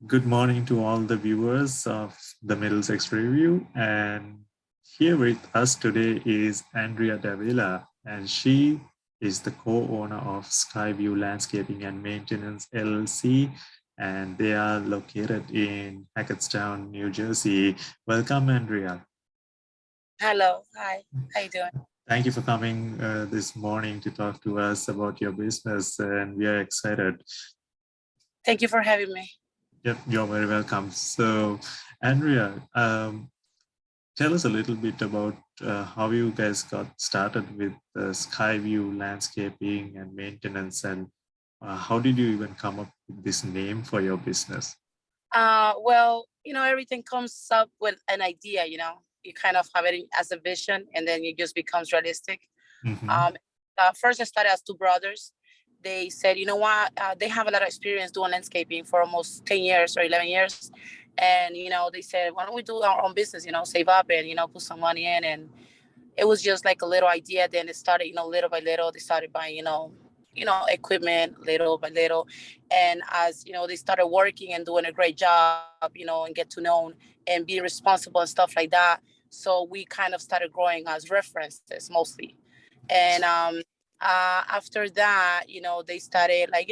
Good morning to all the viewers of the Middlesex Review. And here with us today is Andrea Davila, and she is the co-owner of Skyview Landscaping and Maintenance LLC, and they are located in Hackettstown, New Jersey. Welcome, Andrea. Hello. Hi. How you doing? Thank you for coming this morning to talk to us about your business, and we are excited. Thank you for having me. Yep, you're very welcome. So, Andrea, tell us a little bit about how you guys got started with Skyview landscaping and maintenance, and how did you even come up with this name for your business? Well, everything comes up with an idea, you kind of have it as a vision and then it just becomes realistic. Mm-hmm. First I started as two brothers. They said, you know what, they have a lot of experience doing landscaping for almost 10 years or 11 years. And, they said, why don't we do our own business, save up and, put some money in. And it was just like a little idea. Then it started, little by little, they started buying, equipment little by little. And as, they started working and doing a great job, and get to know and be responsible and stuff like that. So we kind of started growing as references mostly. And after that, they started like,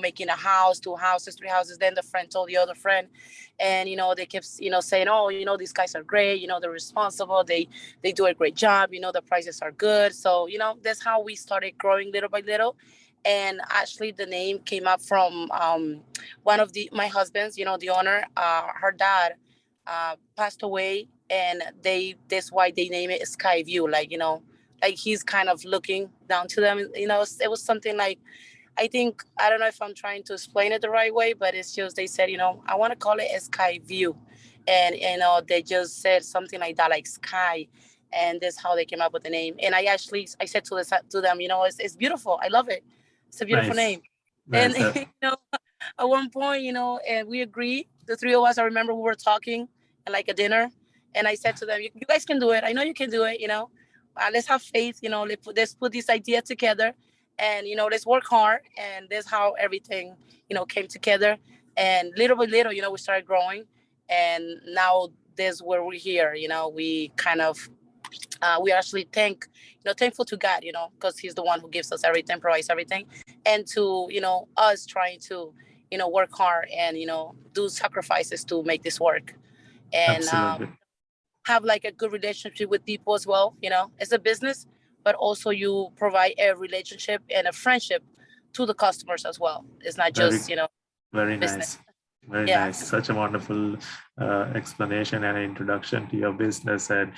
making a house, two houses, three houses. Then the friend told the other friend, and they kept, saying, oh, these guys are great. They're responsible. They do a great job. The prices are good. So that's how we started growing little by little. And actually, the name came up from one of my husbands. The owner, her dad passed away, and that's why they name it Skyview. Like he's kind of looking down to them. It was something like, I don't know if I'm trying to explain it the right way, but it's just they said, I want to call it a sky view. And, they just said something like that, like sky. And that's how they came up with the name. And I said to them, it's beautiful. I love it. It's a beautiful Nice. name. And, Nice. at one point, and we agreed, the three of us, I remember we were talking at like a dinner. And I said to them, you guys can do it. I know you can do it, let's have faith, let's put this idea together and, let's work hard. And that's how everything, came together. And little by little, we started growing. And now this where we're here, we kind of, we actually thankful to God, because he's the one who gives us everything, provides everything. And to, us trying to, work hard and, do sacrifices to make this work. And Absolutely. have like a good relationship with people as well. It's a business, but also you provide a relationship and a friendship to the customers as well. It's not Very, just, very business. nice. Very Yeah. nice. Such a wonderful explanation and introduction to your business. And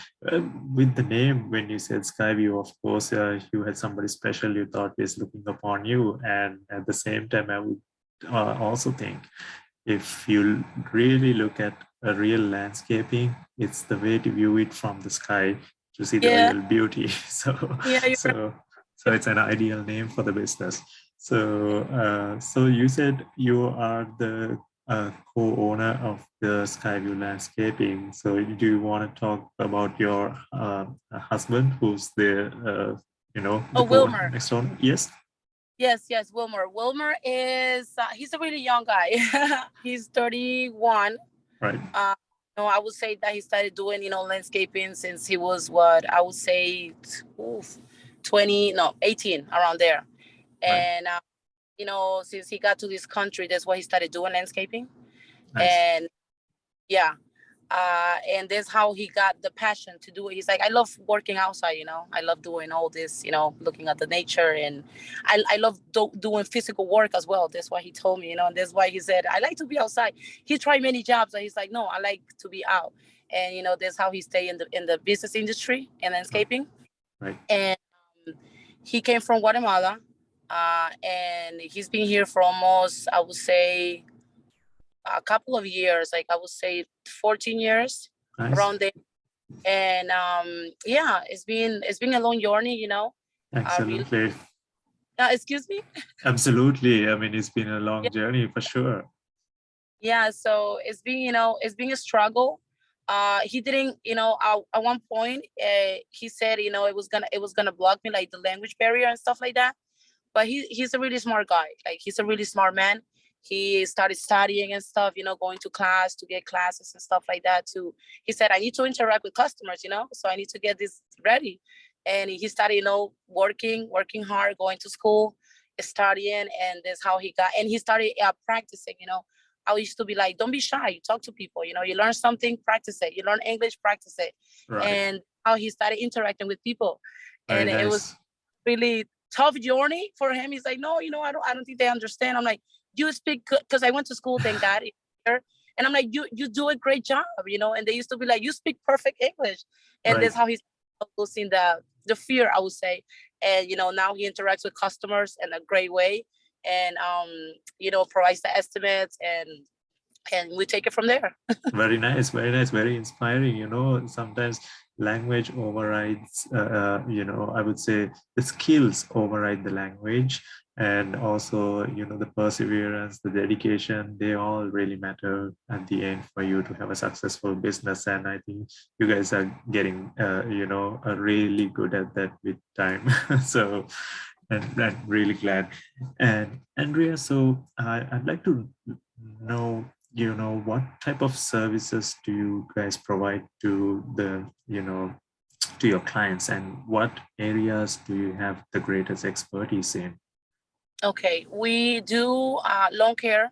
with the name, when you said Skyview, of course, you had somebody special you thought is looking upon you. And at the same time, I would also think if you really look at a real landscaping, it's the way to view it from the sky to see the Yeah. real beauty. So, Yeah. You're so, so it's an ideal name for the business. So you said you are the co-owner of the Skyview Landscaping. So do you want to talk about your husband, who's the the Wilmer. next one? Yes. Yes, Wilmer. Wilmer is he's a really young guy. He's 31. Right. I would say that he started doing, landscaping since he was what I would say, 20, no, 18, around there. Right. And since he got to this country, that's why he started doing landscaping. Nice. And yeah, and that's how he got the passion to do it. He's like, I love working outside, I love doing all this, looking at the nature. And I love doing physical work as well. That's why he told me, and that's why he said, I like to be outside. He tried many jobs and he's like, no, I like to be out. And that's how he stayed in the business industry and landscaping. Right. And he came from Guatemala, and he's been here for almost, I would say, a couple of years, like I would say 14 years. Nice. Around there. And yeah, it's been a long journey, Absolutely. Excuse me. Absolutely. I mean, it's been a long Yeah. journey for sure. Yeah, so it's been a struggle. He didn't, at one point, he said, it was gonna block me, like the language barrier and stuff like that. But he's a really smart guy. Like he's a really smart man. he started studying and stuff, going to class to get classes and stuff like that too. He said, I need to interact with customers, so I need to get this ready. And he started, working hard, going to school, studying, and that's how he got, and he started practicing, I used to be like, don't be shy, you talk to people, you learn something, practice it, you learn English, practice it. Right. And how he started interacting with people. Very and nice. It was really tough journey for him. He's like, no, I don't think they understand. I'm like, you speak, because I went to school, thank God. And I'm like, you do a great job, and they used to be like, you speak perfect English. And that's how he's losing the fear, I would say. And now he interacts with customers in a great way, and provides the estimates, and we take it from there. Very nice, very inspiring. Sometimes language overrides, I would say the skills override the language, and also, the perseverance, the dedication, they all really matter at the end for you to have a successful business. And I think you guys are getting, really good at that with time. So, and I'm really glad. And Andrea, so I'd like to know, what type of services do you guys provide to the, to your clients, and what areas do you have the greatest expertise in? Okay, we do lawn care.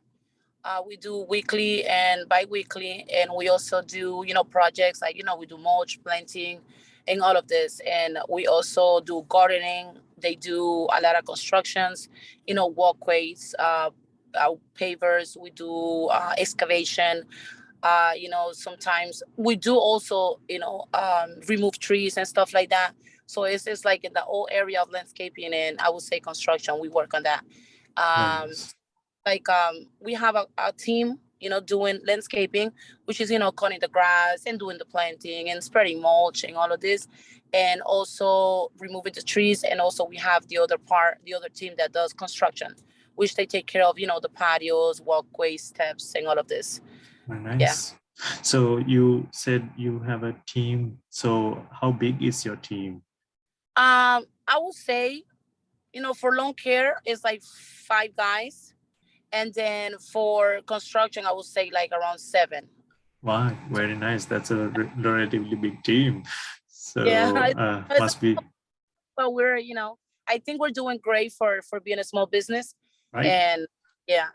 We do weekly and bi-weekly, and we also do, projects like, we do mulch, planting, and all of this. And we also do gardening. They do a lot of constructions, walkways, pavers. We do excavation. Sometimes we do also, remove trees and stuff like that. So it's like in the whole area of landscaping, and I would say construction, we work on that. Nice. We have a team, doing landscaping, which is, cutting the grass and doing the planting and spreading mulch and all of this, and also removing the trees. And also we have the other team that does construction, which they take care of, the patios, walkways, steps, and all of this. Very nice. Yeah. So you said you have a team. So how big is your team? I would say, for lawn care, it's like 5 guys. And then for construction, I would say like around 7. Wow, very nice. That's a relatively big team. So yeah, must be. But we're, I think we're doing great for being a small business. Right. And yeah.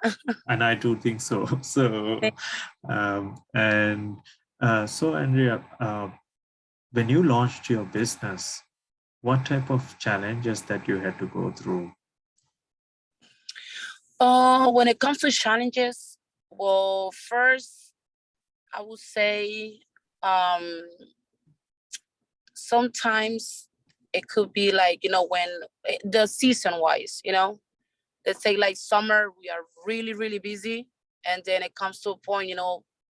And I do think so. So, so Andrea, when you launched your business, what type of challenges that you had to go through? When it comes to challenges, well, first, I would say sometimes it could be like, when the season wise, let's say like summer, we are really, really busy. And then it comes to a point,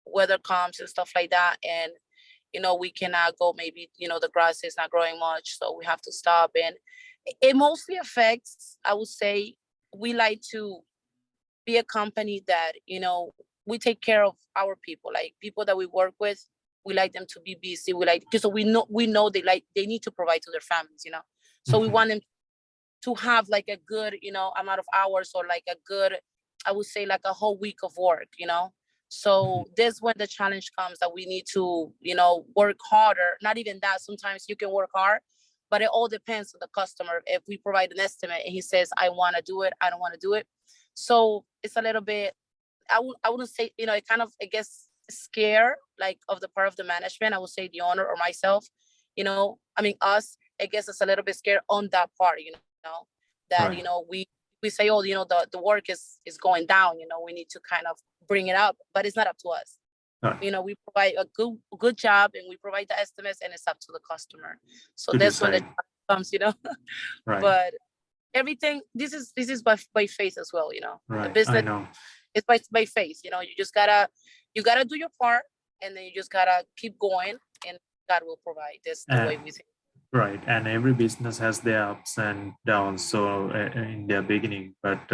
weather comes and stuff like that. And, we cannot go, maybe, the grass is not growing much, so we have to stop. And it mostly affects, I would say, we like to be a company that, we take care of our people, like people that we work with. We like them to be busy. Because we know they need to provide to their families, so we want them to have like a good, amount of hours, or like a good, I would say like a whole week of work, So this when the challenge comes, that we need to, work harder. Not even that, sometimes you can work hard, but it all depends on the customer. If we provide an estimate and he says, I want to do it, I don't want to do it. So it's a little bit, I wouldn't say, it kind of, I guess, scare, like, of the part of the management. I would say the owner or myself, us, I guess it's a little bit scared on that part, that, right. We say, oh, the work is going down, we need to kind of bring it up, but it's not up to us. Right. We provide a good job, and we provide the estimates, and it's up to the customer. So to that's decide. When the comes, Right. But everything, this is by faith as well, Right. The business, I know. It's by faith, you just gotta do your part, and then you just gotta keep going, and God will provide. This the way we think. Right, and every business has their ups and downs. So in their beginning, but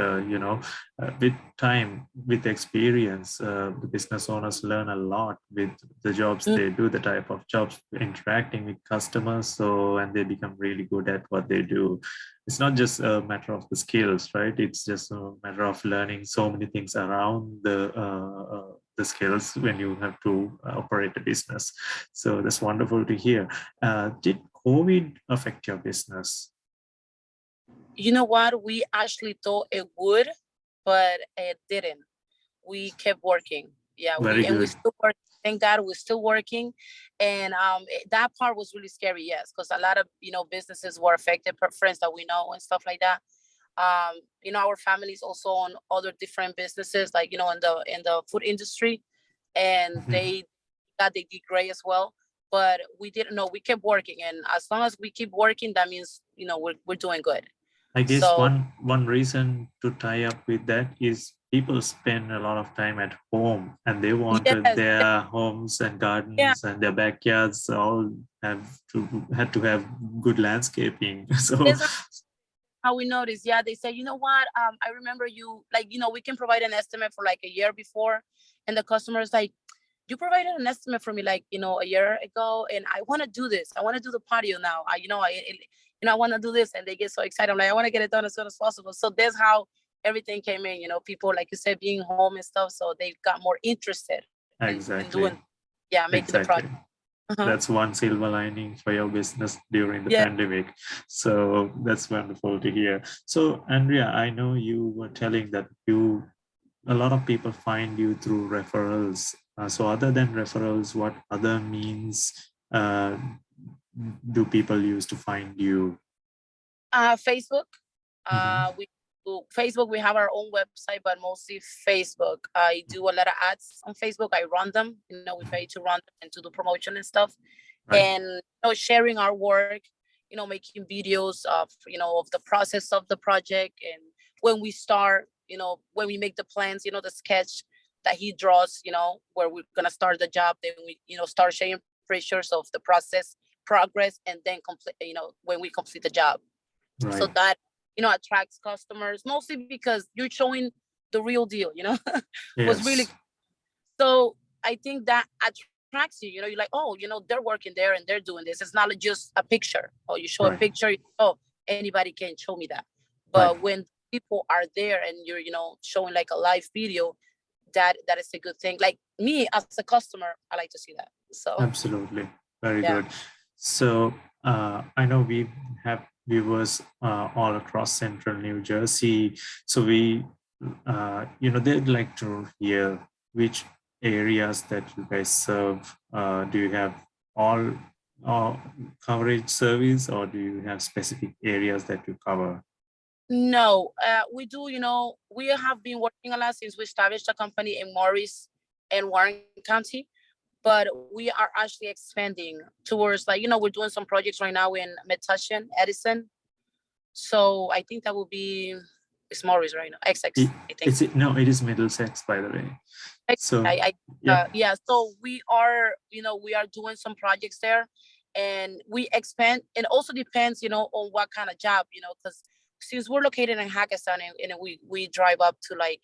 with time, with experience, the business owners learn a lot with the jobs Mm. they do, the type of jobs, interacting with customers. So and they become really good at what they do. It's not just a matter of the skills, right? It's just a matter of learning so many things around the skills when you have to operate a business. So that's wonderful to hear. Did COVID affect your business? You know what? We actually thought it would, but it didn't. We kept working. Yeah, Very we good. still work. Thank God we're still working, and that part was really scary. Yes, because a lot of businesses were affected. Friends that we know and stuff like that. Our families also on other different businesses, like in the food industry, and Mhm. they did great as well. But we didn't know. We kept working, and as long as we keep working, that means we're doing good. I guess So one reason to tie up with that is people spend a lot of time at home and they wanted yes, their homes and yeah, gardens and their backyards all had to have good landscaping. So that's how we noticed. Yeah, they said, you know what? I remember you, like, we can provide an estimate for like a year before, and the customer's like, you provided an estimate for me like a year ago, and I want to do this. I want to do the patio now. I want to do this, and they get so excited. I'm like, I want to get it done as soon as possible. So that's how everything came in. People, like you said, being home and stuff, so they got more interested in exactly, doing, yeah, making the exactly. project. Uh-huh. That's one silver lining for your business during the Yeah. pandemic. So that's wonderful to hear. So Andrea, I know you were telling that a lot of people find you through referrals. So other than referrals, what other means do people use to find you? Facebook. Mhm. We do Facebook. We have our own website, but mostly Facebook. I do a lot of ads on Facebook. I run them. We pay to run them and to do promotion and stuff. Right, And sharing our work. Making videos of the process of the project, and when we start. When we make the plans. The sketch that he draws. Where we're gonna start the job. Then we start sharing pictures of the process progress, and then complete. When we complete the job, so right. that attracts customers, mostly because you're showing the real deal. Was really, Yes, so I think that attracts you. You're like, oh, they're working there and they're doing this. It's not just a picture. Oh, you show a right, picture, oh, anybody can show me that. right. But when people are there and you're showing like a live video, that is a good thing. Like me as a customer, I like to see that. So Absolutely. Very yeah. good. So I know we have viewers all across central New Jersey. So they'd like to hear which areas that you guys serve. Do you have all coverage service, or do you have specific areas that you cover? No, we do. We have been working a lot since we established a company in Morris and Warren County, but we are actually expanding towards, like, we're doing some projects right now in Metuchen, Edison. So I think that will be, it's Morris right now, It, XX, I think. no, it is Middlesex, by the way. So, yeah, Yeah. So we are doing some projects there, and we expand. It also depends, on what kind of job, because since we're located in Hackettstown, and we drive up to, like,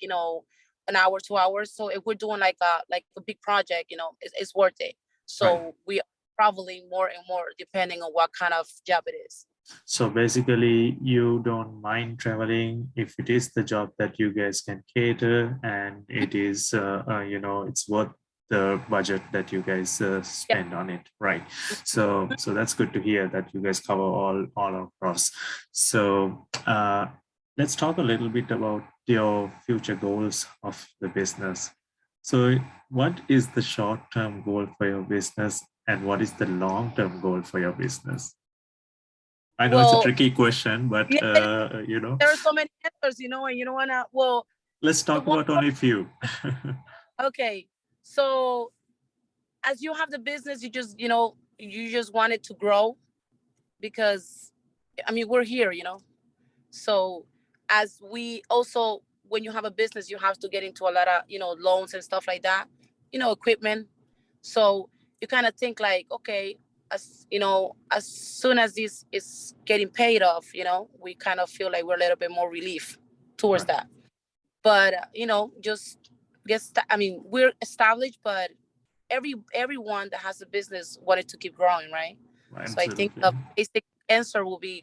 an hour, 2 hours. So if we're doing like a big project, it's worth it. right. So we are traveling more and more depending on what kind of job it is. So basically, you don't mind traveling if it is the job that you guys can cater, and it is, it's worth the budget that you guys Yeah. spend on it, right? So that's good to hear that you guys cover all across. So let's talk a little bit about your future goals of the business. So, what is the short-term goal for your business, and what is the long-term goal for your business? I know it's a Well, tricky question, but yeah, there are so many answers, and you don't wanna. Well, let's the talk one. about only few. Okay, so as you have the business, you just want it to grow, because I mean we're here. So as we also, when you have a business, you have to get into a lot of loans and stuff like that, equipment. So you kind of think like, okay, as soon as this is getting paid off, we kind of feel like we're a little bit more relief towards Right. that. But just we're established, but everyone that has a business wanted to keep growing, right? So I think Absolutely. the basic answer will be,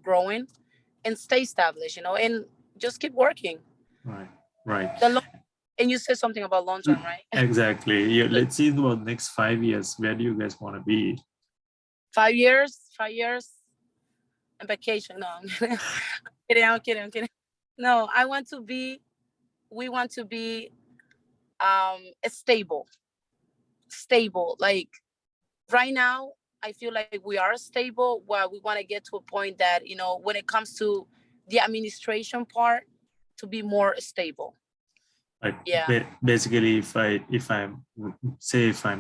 growing and stay established, and just keep working. Right. Right. And you said something about long term, right? Exactly. Yeah, let's see about next 5 years. Where do you guys want to be? 5 years, and vacation. No, I'm kidding. I'm kidding. No, we want to be stable. Like right now, I feel like we are stable, while we want to get to a point that, when it comes to the administration part, to be more stable. Like Yeah. basically, if I'm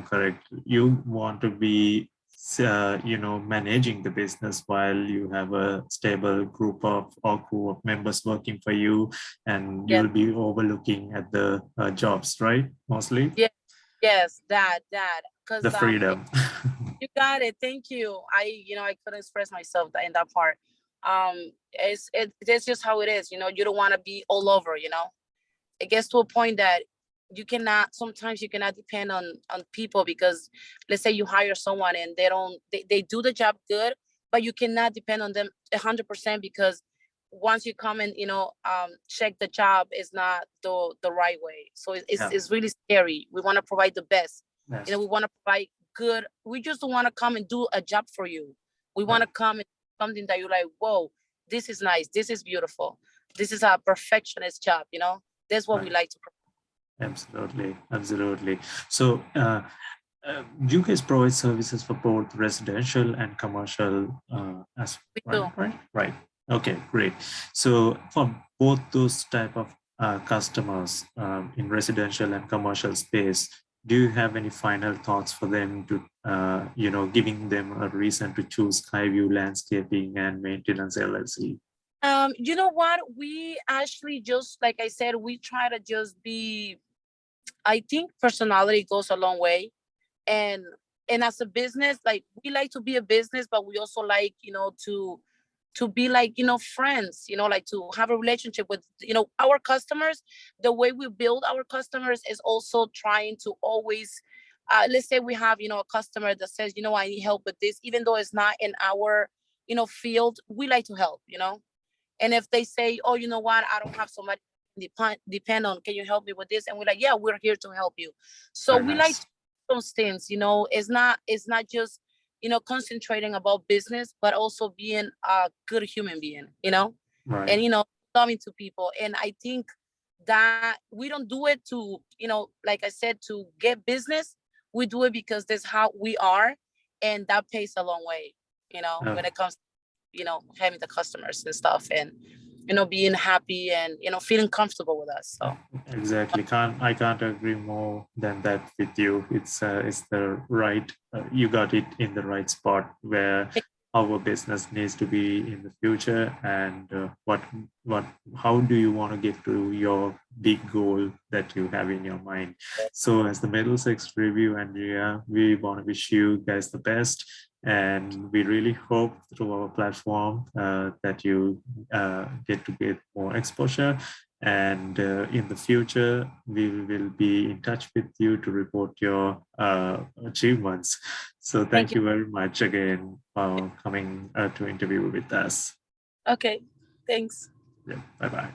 correct, you want to be managing the business while you have a stable group of or crew of members working for you, and Yes. you'll be overlooking at the jobs, right? Mostly. Yeah. Yes. That. The Because freedom. you got it. Thank you. I couldn't express myself in that part. It's just how it is. You don't want to be all over. It gets to a point that sometimes you cannot depend on people, because let's say you hire someone and they do the job good, but you cannot depend on them 100%, because once you come and check the job is not the right way. So Yeah. it's really scary. We want to provide the best. Yes. We want to provide good. We just don't want to come and do a job for you. We want to come and something that you're like, whoa, this is nice, this is beautiful, this is a perfectionist job. That's what we like to provide. Absolutely. So you guys provide services for both residential and commercial as We right? do. Right. Okay, great. So for both those type of customers in residential and commercial space, do you have any final thoughts for them to, giving them a reason to choose Skyview Landscaping and Maintenance LLC? You know what? We actually, just like I said, we try to just be. I think personality goes a long way, and as a business, like, we like to be a business, but we also like to be like friends. Like, to have a relationship with our customers. The way we build our customers is also trying to always. Let's say we have a customer that says, I need help with this, even though it's not in our field. We like to help. And if they say, oh, you know what, I don't have somebody depend on, can you help me with this? And we're like, yeah, we're here to help you. So Very we like nice. those things. It's not just concentrating about business, but also being a good human being. Right. And loving to people. And I think that we don't do it to like I said, to get business. We do it because that's how we are, and that pays a long way. When it comes having the customers and stuff, and being happy and feeling comfortable with us. So Exactly. I can't agree more than that with you. It's the right, you got it in the right spot where our business needs to be in the future, and how do you want to get to your big goal that you have in your mind. So as the Middlesex Review, Andrea, we want to wish you guys the best, and we really hope through our platform that you get to get more exposure. And in the future, we will be in touch with you to report your achievements. So thank you very much again for coming to interview with us. Okay, thanks. Yeah, bye-bye.